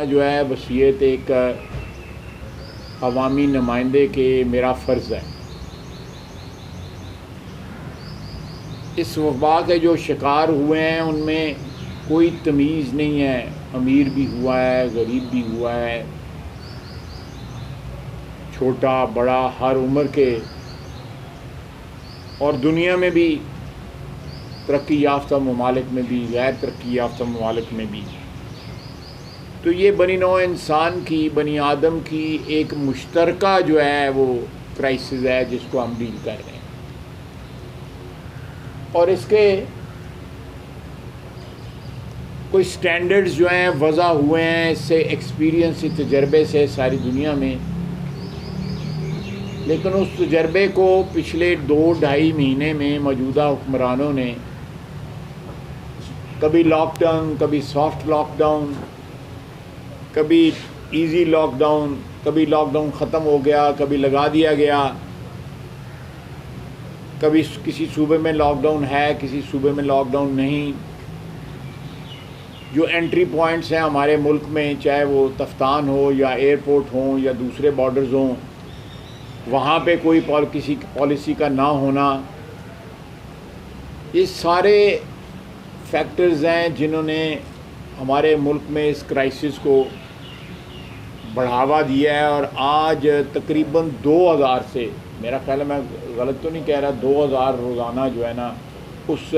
جو ہے وصیت ایک عوامی نمائندے کے میرا فرض ہے۔ اس وبا کے جو شکار ہوئے ہیں ان میں کوئی تمیز نہیں ہے، امیر بھی ہوا ہے، غریب بھی ہوا ہے، چھوٹا بڑا ہر عمر کے، اور دنیا میں بھی ترقی یافتہ ممالک میں بھی غیر ترقی یافتہ ممالک میں بھی۔ تو یہ بنی نوع انسان کی، بنی آدم کی ایک مشترکہ جو ہے وہ کرائسس ہے جس کو ہم ڈیل کر رہے ہیں، اور اس کے کوئی سٹینڈرڈز جو ہیں وضع ہوئے ہیں اس سے ایکسپیرینس، تجربے سے ساری دنیا میں، لیکن اس تجربے کو پچھلے 2-2.5 مہینے میں موجودہ حکمرانوں نے کبھی لاک ڈاؤن، کبھی سافٹ لاک ڈاؤن، کبھی ایزی لاک ڈاؤن، کبھی لاک ڈاؤن ختم ہو گیا، کبھی لگا دیا گیا، کبھی کسی صوبے میں لاک ڈاؤن ہے، کسی صوبے میں لاک ڈاؤن نہیں۔ جو انٹری پوائنٹس ہیں ہمارے ملک میں، چاہے وہ تفتان ہو یا ایئرپورٹ ہوں یا دوسرے بارڈرز ہوں، وہاں پہ کوئی کسی پالیسی کا نہ ہونا، یہ سارے فیکٹرز ہیں جنہوں نے ہمارے ملک میں اس کرائسس کو بڑھاوا دیا ہے، اور آج تقریباً 2000 سے، میرا خیال ہے میں غلط تو نہیں کہہ رہا، 2000 روزانہ جو ہے نا اس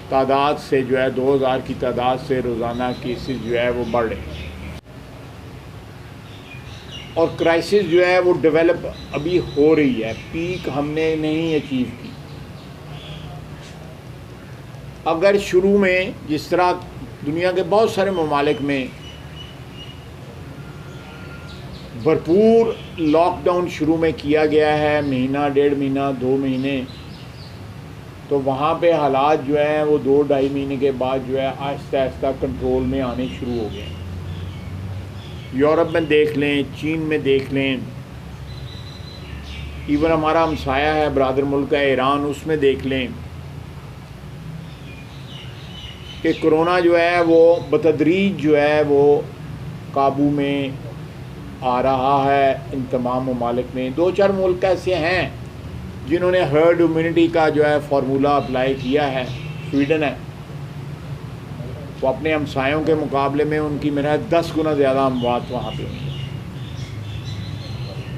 تعداد سے جو ہے 2000 کی تعداد سے روزانہ کیسز جو ہے وہ بڑھ رہے ہیں، اور کرائسس جو ہے وہ ڈیولپ ابھی ہو رہی ہے، پیک ہم نے نہیں اچیو کی۔ اگر شروع میں جس طرح دنیا کے بہت سارے ممالک میں بھرپور لاک ڈاؤن شروع میں کیا گیا ہے، مہینہ 1.5 مہینہ 2 مہینے، تو وہاں پہ حالات جو ہیں وہ 2-2.5 مہینے کے بعد جو ہے آہستہ آہستہ کنٹرول میں آنے شروع ہو گئے۔ یورپ میں دیکھ لیں، چین میں دیکھ لیں، ایون ہمارا ہمسایہ ہے، برادر ملک ہے ایران، اس میں دیکھ لیں کہ کرونا جو ہے وہ بتدریج جو ہے وہ قابو میں آ رہا ہے ان تمام ممالک میں۔ 2-4 ملک ایسے ہیں جنہوں نے ہرڈ امیونٹی کا جو ہے فارمولہ اپلائی کیا ہے۔ سویڈن ہے، وہ اپنے ہمسایوں کے مقابلے میں ان کی میرا 10 گنا زیادہ اموات وہاں پہ ہوئی ہیں۔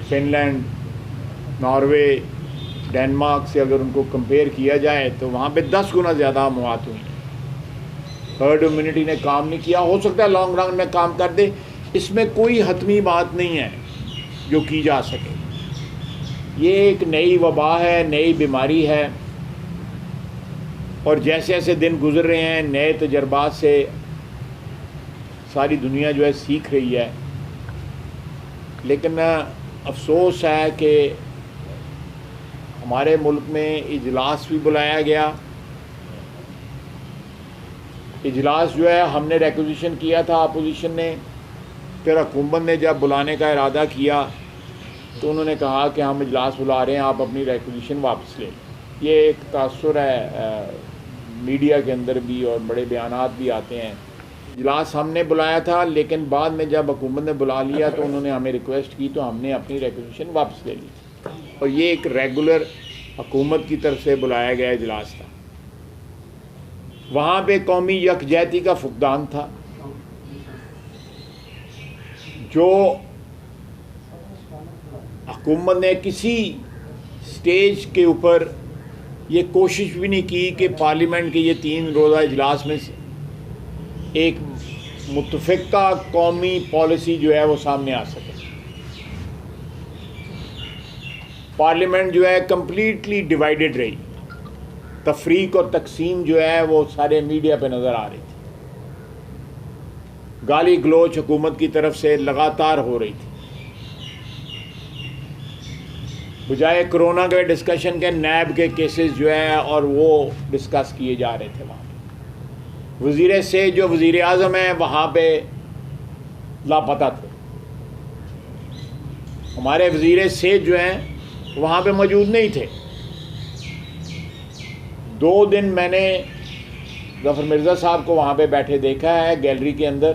فن لینڈ، ناروے، ڈینمارک سے اگر ان کو کمپیئر کیا جائے تو وہاں پہ 10 گنا زیادہ اموات ہوئی ہیں۔ ہرڈ امیونٹی نے کام نہیں کیا، ہو سکتا ہے لانگ رن میں کام کر دے، اس میں کوئی حتمی بات نہیں ہے جو کی جا سکے۔ یہ ایک نئی وبا ہے، نئی بیماری ہے، اور جیسے جیسے دن گزر رہے ہیں نئے تجربات سے ساری دنیا جو ہے سیکھ رہی ہے، لیکن افسوس ہے کہ ہمارے ملک میں اجلاس بھی بلایا گیا۔ اجلاس جو ہے ہم نے ریکوزیشن کیا تھا اپوزیشن نے، پھر حکومت نے جب بلانے کا ارادہ کیا تو انہوں نے کہا کہ ہم اجلاس بلا رہے ہیں، آپ اپنی ریکوزیشن واپس لیں۔ یہ ایک تاثر ہے میڈیا کے اندر بھی، اور بڑے بیانات بھی آتے ہیں۔ اجلاس ہم نے بلایا تھا، لیکن بعد میں جب حکومت نے بلا لیا تو انہوں نے ہمیں ریکویسٹ کی تو ہم نے اپنی ریکوزیشن واپس لے لی، اور یہ ایک ریگولر حکومت کی طرف سے بلایا گیا اجلاس تھا۔ وہاں پہ قومی یکجہتی کا فقدان تھا، جو حکومت نے کسی سٹیج کے اوپر یہ کوشش بھی نہیں کی کہ پارلیمنٹ کے یہ 3 روزہ اجلاس میں ایک متفقہ قومی پالیسی جو ہے وہ سامنے آ سکے۔ پارلیمنٹ جو ہے کمپلیٹلی ڈیوائیڈڈ رہی، تفریق اور تقسیم جو ہے وہ سارے میڈیا پہ نظر آ رہی تھی، گالی گلوچ حکومت کی طرف سے لگاتار ہو رہی تھی۔ بجائے کرونا کے ڈسکشن کے نیب کے کیسز جو ہے اور وہ ڈسکس کیے جا رہے تھے وہاں پہ۔ وزیر سے جو وزیر اعظم ہیں وہاں پہ لاپتہ تھے، ہمارے وزیر سے جو ہیں وہاں پہ موجود نہیں تھے۔ 2 دن میں نے ظفر مرزا صاحب کو وہاں پہ بیٹھے دیکھا ہے گیلری کے اندر،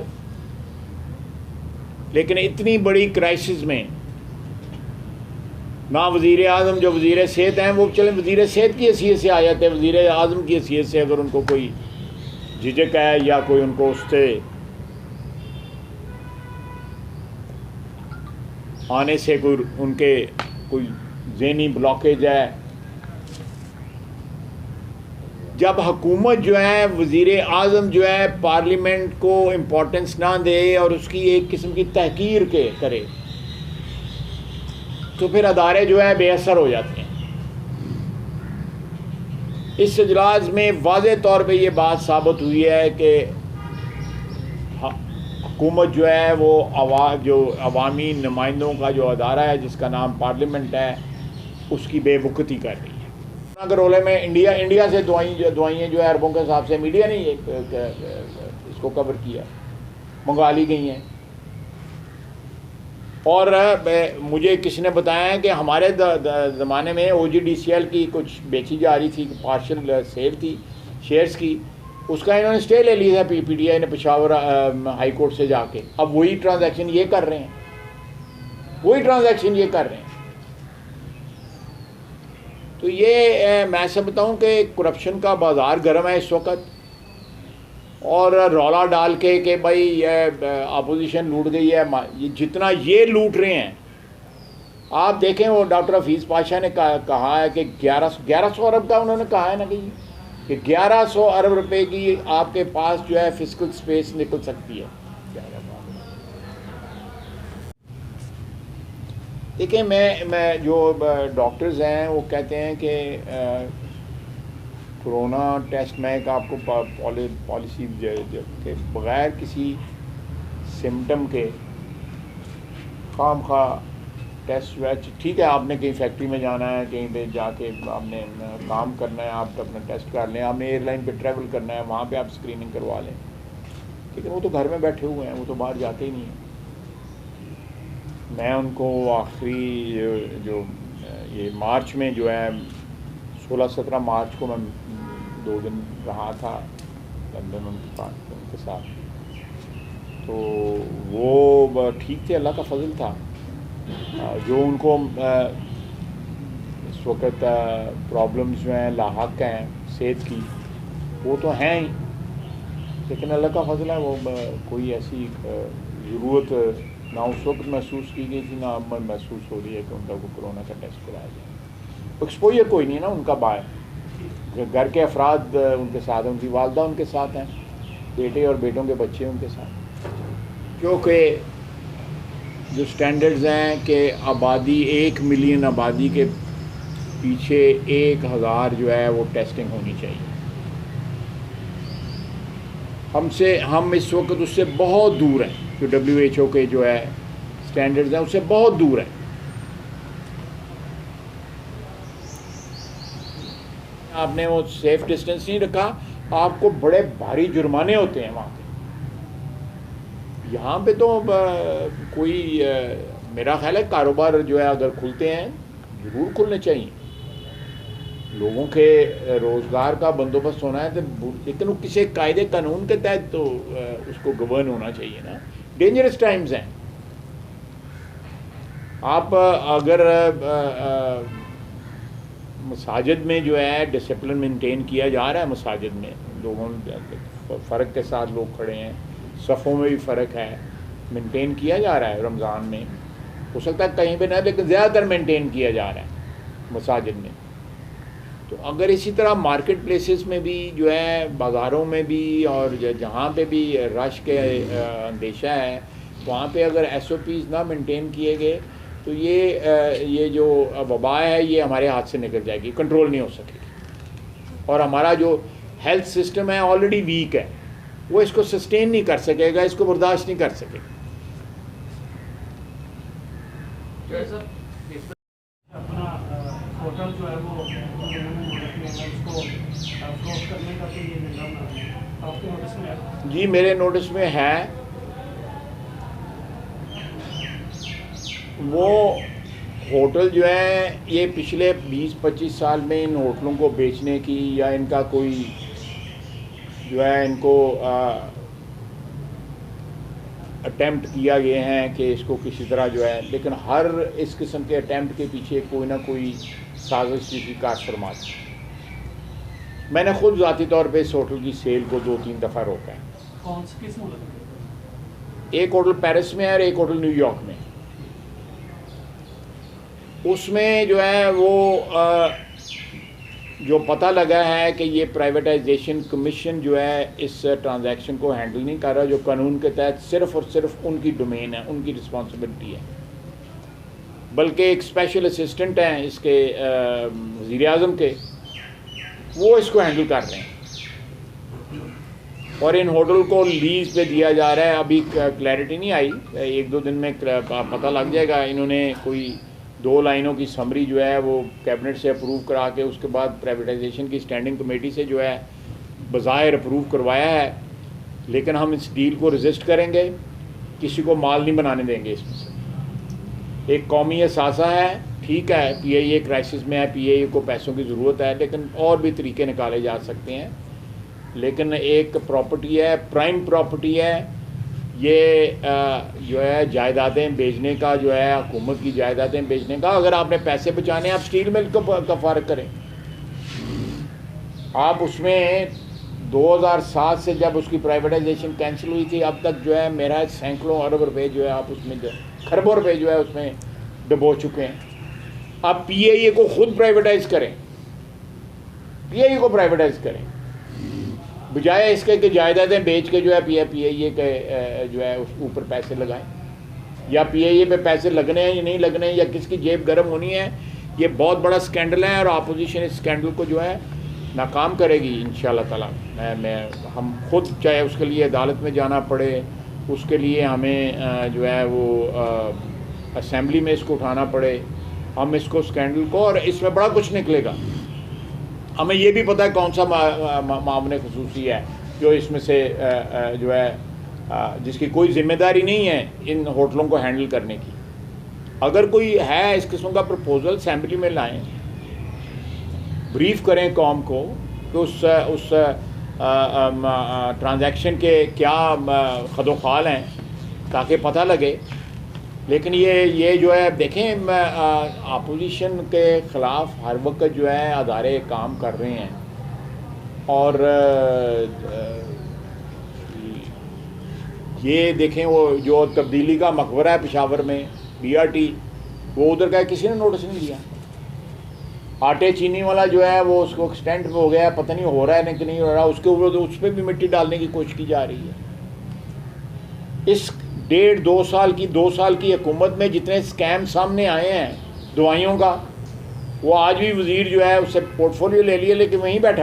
لیکن اتنی بڑی کرائسس میں نہ وزیر اعظم جو وزیر صحت ہیں وہ چلیں وزیر صحت کی حیثیت سے آ جاتے ہیں، وزیر اعظم کی حیثیت سے اگر ان کو کوئی جھجک ہے یا کوئی ان کو اس سے آنے سے کوئی ان کے کوئی ذہنی بلاکیج ہے، جب حکومت جو ہے وزیر اعظم جو ہے پارلیمنٹ کو امپورٹنس نہ دے اور اس کی ایک قسم کی تحقیر کرے تو پھر ادارے جو ہے بے اثر ہو جاتے ہیں۔ اس اجلاس میں واضح طور پہ یہ بات ثابت ہوئی ہے کہ حکومت جو ہے وہ جو عوامی نمائندوں کا جو ادارہ ہے جس کا نام پارلیمنٹ ہے اس کی بے وقتی کر رہی ہے۔ اگر رولے میں انڈیا سے دعائیں جو ہے اربوں کے حساب سے میڈیا نے اس کو کور کیا، منگوا لی گئی ہیں۔ اور مجھے کسی نے بتایا ہے کہ ہمارے زمانے میں او جی ڈی سی ایل کی کچھ بیچی جا رہی تھی، پارشل سیل تھی شیئرز کی، اس کا انہوں نے اسٹے لے لیا تھا پی ٹی آئی نے پشاور ہائی کورٹ سے جا کے۔ اب وہی ٹرانزیکشن یہ کر رہے ہیں، تو یہ میں سمجھتا ہوں کہ کرپشن کا بازار گرم ہے اس وقت، اور رولا ڈال کے کہ بھائی اپوزیشن لوٹ گئی ہے، جتنا یہ لوٹ رہے ہیں آپ دیکھیں۔ وہ ڈاکٹر حفیظ پاشا نے کہا ہے کہ 1100 ارب کا انہوں نے کہا ہے نا کہ 1100 ارب روپے کی آپ کے پاس جو ہے فسکل سپیس نکل سکتی ہے۔ دیکھیں میں جو ڈاکٹرز ہیں وہ کہتے ہیں کہ کرونا ٹیسٹ میں ایک آپ کو پالیسی کہ بغیر کسی سمٹم کے خام خواہ ٹیسٹ جو ہے، ٹھیک ہے آپ نے کہیں فیکٹری میں جانا ہے، کہیں پہ جا کے آپ نے کام کرنا ہے، آپ اپنا ٹیسٹ کر لیں، آپ نے ایئر لائن پہ ٹریول کرنا ہے، وہاں پہ آپ اسکریننگ کروا لیں، لیکن وہ تو گھر میں بیٹھے ہوئے ہیں، وہ تو باہر جاتے ہی نہیں ہیں۔ میں ان کو آخری جو یہ مارچ میں جو ہے 16-17 مارچ کو میں 2 دن رہا تھا لندن ان کے ساتھ، تو وہ ٹھیک تھے، اللہ کا فضل تھا۔ جو ان کو اس وقت پرابلمز جو ہیں لاحق ہیں صحت کی وہ تو ہیں ہی، لیکن اللہ کا فضل ہے وہ کوئی ایسی ضرورت نہ اس وقت محسوس کی گئی تھی، نہ اب محسوس ہو رہی ہے کہ ان کا کورونا کا ٹیسٹ کرایا جائے۔ ایکسپوجر کوئی نہیں ہے نا ان کا باہر، گھر کے افراد ان کے ساتھ ہیں، ان کی والدہ ان کے ساتھ ہیں، بیٹے اور بیٹوں کے بچے ان کے ساتھ، کیونکہ جو سٹینڈرڈز ہیں کہ آبادی 1 ملین آبادی کے پیچھے 1000 جو ہے وہ ٹیسٹنگ ہونی چاہیے۔ ہم اس وقت اس سے بہت دور ہیں، جو WHO کے جو ہے سٹینڈرڈز ہیں اس سے بہت دور ہیں۔ آپ نے وہ سیف ڈسٹینس نہیں رکھا، آپ کو بڑے بھاری جرمانے ہوتے ہیں وہاں پہ۔ یہاں پہ تو کوئی میرا خیال ہے کاروبار جو ہے اگر کھلتے ہیں ضرور کھلنے چاہیے، لوگوں کے روزگار کا بندوبست ہونا ہے تو، لیکن وہ کسی قاعدے قانون کے تحت تو اس کو گورن ہونا چاہیے نا۔ ڈینجرس ٹائمز ہیں، آپ اگر مساجد میں جو ہے ڈسپلن مینٹین کیا جا رہا ہے، مساجد میں لوگوں فرق کے ساتھ لوگ کھڑے ہیں، صفوں میں بھی فرق ہے، مینٹین کیا جا رہا ہے، رمضان میں ہو سکتا ہے کہیں پہ نہ، لیکن زیادہ تر مینٹین کیا جا رہا ہے مساجد میں۔ تو اگر اسی طرح مارکیٹ پلیسز میں بھی جو ہے، بازاروں میں بھی، اور جہاں پہ بھی رش کے اندیشہ ہے وہاں پہ اگر SOPs نہ مینٹین کیے گئے تو یہ جو وبا ہے یہ ہمارے ہاتھ سے نکل جائے گی، کنٹرول نہیں ہو سکے گی، اور ہمارا جو ہیلتھ سسٹم ہے آلریڈی ویک ہے، وہ اس کو سسٹین نہیں کر سکے گا، اس کو برداشت نہیں کر سکے گا۔ ہوٹل جو ہے وہ کرنے کا تو یہ نظام آپ کے نوٹس میں ہے؟ جی میرے نوٹس میں ہے، وہ ہوٹل جو ہیں یہ پچھلے 20-25 سال میں ان ہوٹلوں کو بیچنے کی یا ان کا کوئی جو ہے ان کو اٹیمپٹ کیا گئے ہیں کہ اس کو کسی طرح جو ہے، لیکن ہر اس قسم کے اٹیمپٹ کے پیچھے کوئی نہ کوئی سازش کسی کار فرما تھی۔ میں نے خود ذاتی طور پہ اس ہوٹل کی سیل کو 2-3 دفعہ روکا ہے۔ کون سے کس ملک میں؟ ایک ہوٹل پیرس میں ہے اور ایک ہوٹل نیو یارک میں۔ اس میں جو ہے وہ جو پتہ لگا ہے کہ یہ پرائیویٹائزیشن کمیشن جو ہے اس ٹرانزیکشن کو ہینڈل نہیں کر رہا، جو قانون کے تحت صرف اور صرف ان کی ڈومین ہے، ان کی رسپانسبلٹی ہے، بلکہ ایک اسپیشل اسسٹنٹ ہیں اس کے وزیر اعظم کے، وہ اس کو ہینڈل کر رہے ہیں، اور ان ہوٹل کو لیز پہ دیا جا رہا ہے۔ ابھی کلیئرٹی نہیں آئی، 1-2 دن میں پتہ لگ جائے گا۔ انہوں نے کوئی 2 لائنوں کی سمری جو ہے وہ کیبنٹ سے اپروو کرا کے اس کے بعد پرائیویٹائزیشن کی اسٹینڈنگ کمیٹی سے جو ہے بظاہر اپروو کروایا ہے، لیکن ہم اس ڈیل کو رجسٹ کریں گے، کسی کو مال نہیں بنانے دیں گے اس میں سے۔ ایک قومی اثاثہ ہے، ٹھیک ہے، پی آئی اے کرائسس میں ہے، پی آئی اے کو پیسوں کی ضرورت ہے، لیکن اور بھی طریقے نکالے جا سکتے ہیں، لیکن ایک پراپرٹی ہے، پرائم پراپرٹی ہے، یہ جو ہے جائیدادیں بیچنے کا جو ہے، حکومت کی جائیدادیں بیچنے کا، اگر آپ نے پیسے بچانے ہیں آپ اسٹیل مل کا فارغ کریں۔ آپ اس میں 2007 سے جب اس کی پرائیویٹائزیشن کینسل ہوئی تھی اب تک جو ہے میرا سینکڑوں ارب روپے جو ہے آپ اس میں کھربوں روپے جو ہے اس میں ڈبو چکے ہیں۔ آپ پی آئی اے کو خود پرائیویٹائز کریں، پی آئی اے کو پرائیویٹائز کریں، بجائے اس کے کہ جائیدادیں بیچ کے جو ہے پی آئی اے کے جو ہے اس اوپر پیسے لگائیں، یا پی آئی اے پہ پیسے لگنے ہیں یا نہیں لگنے ہیں، یا کس کی جیب گرم ہونی ہے۔ یہ بہت بڑا سکینڈل ہے اور اپوزیشن اس سکینڈل کو جو ہے ناکام کرے گی انشاءاللہ تعالیٰ۔ ہم خود چاہے اس کے لیے عدالت میں جانا پڑے، اس کے لیے ہمیں جو ہے وہ اسمبلی میں اس کو اٹھانا پڑے، ہم اس کو سکینڈل کو، اور اس میں بڑا کچھ نکلے گا۔ ہمیں یہ بھی پتہ ہے کون سا معاون خصوصی ہے جو اس میں سے جو ہے جس کی کوئی ذمہ داری نہیں ہے ان ہوٹلوں کو ہینڈل کرنے کی۔ اگر کوئی ہے اس قسم کا پرپوزل اسمبلی میں لائیں، بریف کریں قوم کو کہ اس ٹرانزیکشن کے کیا خد و خال ہیں تاکہ پتہ لگے۔ لیکن یہ جو ہے دیکھیں، اپوزیشن کے خلاف ہر وقت جو ہے ادارے کام کر رہے ہیں، اور یہ دیکھیں وہ جو تبدیلی کا مقبرہ ہے پشاور میں بی آر ٹی، وہ ادھر کا کسی نے نوٹس نہیں دیا۔ آٹے چینی والا جو ہے وہ اس کو ایکسٹینٹ میں ہو گیا ہے، پتہ نہیں ہو رہا ہے کہ نہیں ہو رہا، اس کے اوپر تو اس پہ بھی مٹی ڈالنے کی کوشش کی جا رہی ہے۔ اس 2 سال کی حکومت میں جتنے سکیم سامنے آئے ہیں دوائیوں کا، وہ آج بھی وزیر جو ہے اس سے پورٹ فولیو لے لیے لیکن وہیں بیٹھا